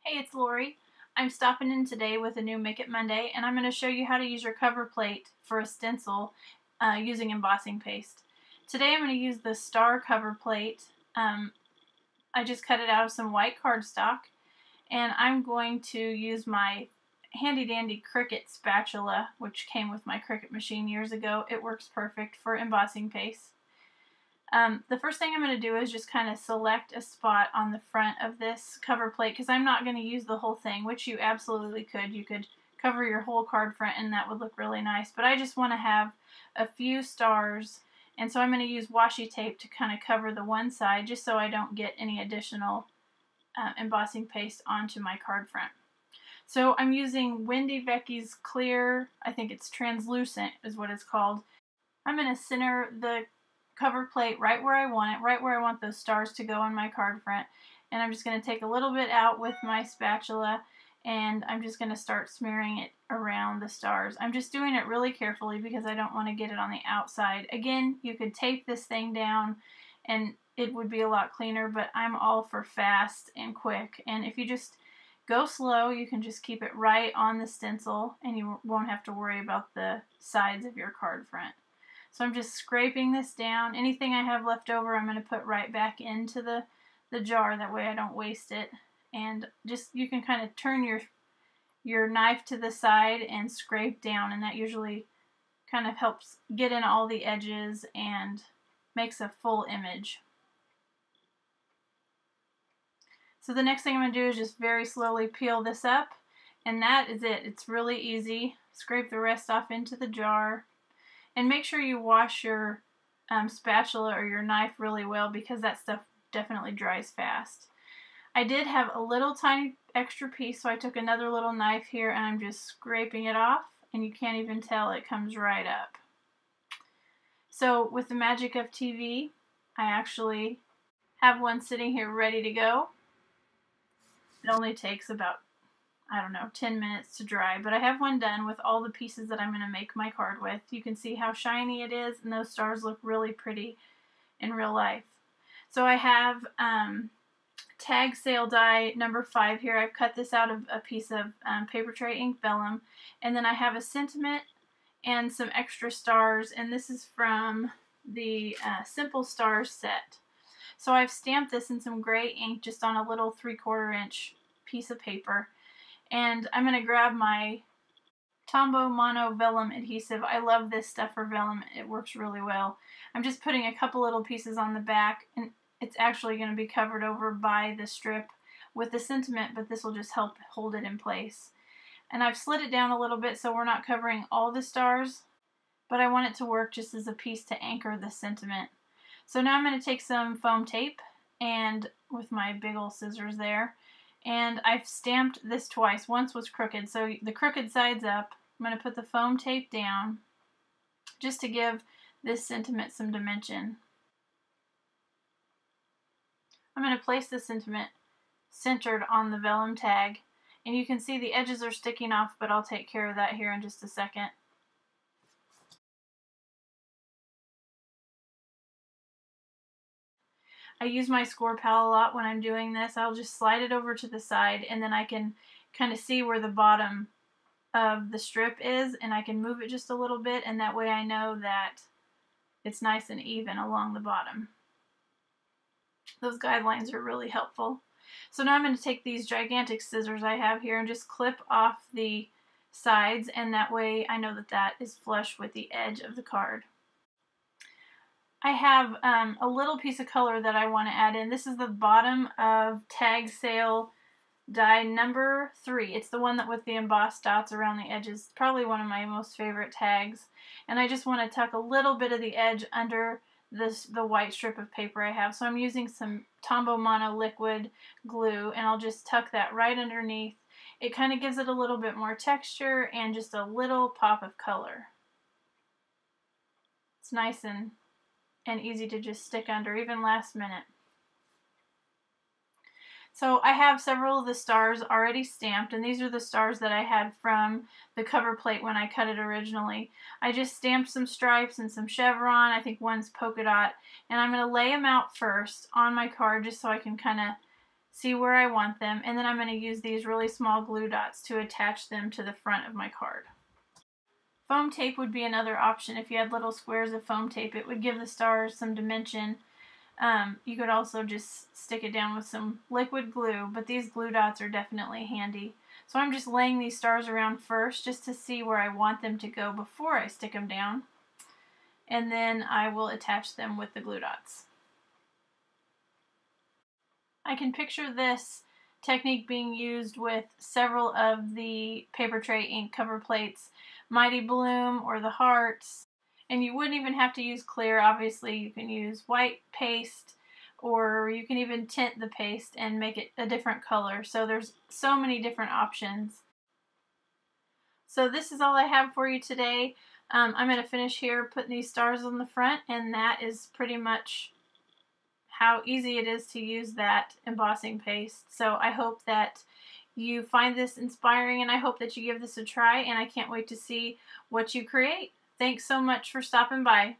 Hey, it's Lori. I'm stopping in today with a new Make It Monday, and I'm going to show you how to use your cover plate for a stencil using embossing paste. Today I'm going to use the star cover plate. I just cut it out of some white cardstock, and I'm going to use my handy dandy Cricut spatula, which came with my Cricut machine years ago. It works perfect for embossing paste. The first thing I'm going to do is just kind of select a spot on the front of this cover plate, because I'm not going to use the whole thing, which you absolutely could. You could cover your whole card front and that would look really nice, but I just want to have a few stars, and so I'm going to use washi tape to kind of cover the one side just so I don't get any additional embossing paste onto my card front. So I'm using Wendy Vecchi's clear, I think it's translucent is what it's called. I'm going to center the cover plate right where I want it, right where I want those stars to go on my card front. And I'm just going to take a little bit out with my spatula, and I'm just going to start smearing it around the stars. I'm just doing it really carefully because I don't want to get it on the outside. Again, you could tape this thing down and it would be a lot cleaner, but I'm all for fast and quick. And if you just go slow, you can just keep it right on the stencil and you won't have to worry about the sides of your card front. So I'm just scraping this down. Anything I have left over I'm going to put right back into the jar, that way I don't waste it. And just, you can kind of turn your knife to the side and scrape down, and that usually kind of helps get in all the edges and makes a full image. So the next thing I'm going to do is just very slowly peel this up, and that is it. It's really easy. Scrape the rest off into the jar. And make sure you wash your spatula or your knife really well, because that stuff definitely dries fast. I did have a little tiny extra piece, so I took another little knife here and I'm just scraping it off, and you can't even tell, it comes right up. So with the magic of TV, I actually have one sitting here ready to go. It only takes about, I don't know, 10 minutes to dry, but I have one done with all the pieces that I'm going to make my card with. You can see how shiny it is, and those stars look really pretty in real life. So I have tag sale die number 5 here. I've cut this out of a piece of paper tray ink vellum, and then I have a sentiment and some extra stars, and this is from the Simple Stars set. So I've stamped this in some gray ink just on a little 3/4 inch piece of paper. And I'm going to grab my Tombow Mono Vellum adhesive. I love this stuff for vellum. It works really well. I'm just putting a couple little pieces on the back, and it's actually going to be covered over by the strip with the sentiment, but this will just help hold it in place. And I've slid it down a little bit so we're not covering all the stars, but I want it to work just as a piece to anchor the sentiment. So now I'm going to take some foam tape, and with my big old scissors there, and I've stamped this twice. Once was crooked, so the crooked side's up. I'm going to put the foam tape down just to give this sentiment some dimension. I'm going to place the sentiment centered on the vellum tag, and you can see the edges are sticking off, but I'll take care of that here in just a second. I use my score pal a lot when I'm doing this. I'll just slide it over to the side, and then I can kind of see where the bottom of the strip is, and I can move it just a little bit, and that way I know that it's nice and even along the bottom. Those guidelines are really helpful. So now I'm going to take these gigantic scissors I have here and just clip off the sides, and that way I know that that is flush with the edge of the card. I have a little piece of color that I want to add in. This is the bottom of tag sale die number 3. It's the one that with the embossed dots around the edges. Probably one of my most favorite tags. And I just want to tuck a little bit of the edge under the white strip of paper I have. So I'm using some Tombow Mono liquid glue, and I'll just tuck that right underneath. It kind of gives it a little bit more texture and just a little pop of color. It's nice and easy to just stick under, even last minute. So I have several of the stars already stamped, and these are the stars that I had from the cover plate when I cut it originally. I just stamped some stripes and some chevron, I think one's polka dot, and I'm going to lay them out first on my card just so I can kind of see where I want them, and then I'm going to use these really small glue dots to attach them to the front of my card. Foam tape would be another option. If you had little squares of foam tape, it would give the stars some dimension. You could also just stick it down with some liquid glue, but these glue dots are definitely handy. So I'm just laying these stars around first just to see where I want them to go before I stick them down. And then I will attach them with the glue dots. I can picture this technique being used with several of the paper tray ink cover plates, Mighty Bloom or the hearts. And you wouldn't even have to use clear. Obviously, you can use white paste, or you can even tint the paste and make it a different color. So there's so many different options. So this is all I have for you today. I'm going to finish here putting these stars on the front, and that is pretty much how easy it is to use that embossing paste. So I hope that you find this inspiring, and I hope that you give this a try, and I can't wait to see what you create. Thanks so much for stopping by.